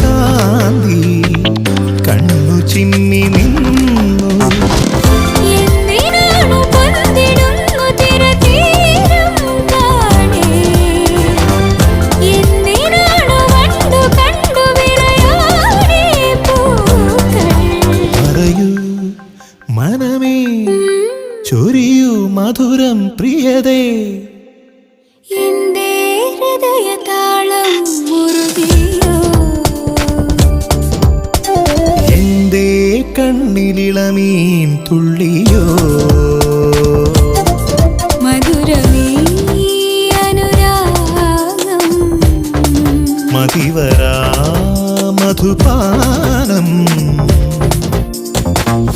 കാന്തി കണ്ണു ചിമ്മി നിന്നു. പറയൂ മനമേ, ചൊരിയൂ മധുരം പ്രിയതേ. എന്റെ ഹൃദയതാളം മുറുകിയോ, എന്റെ കണ്ണിലിളമീൻ തുള്ളിയോ.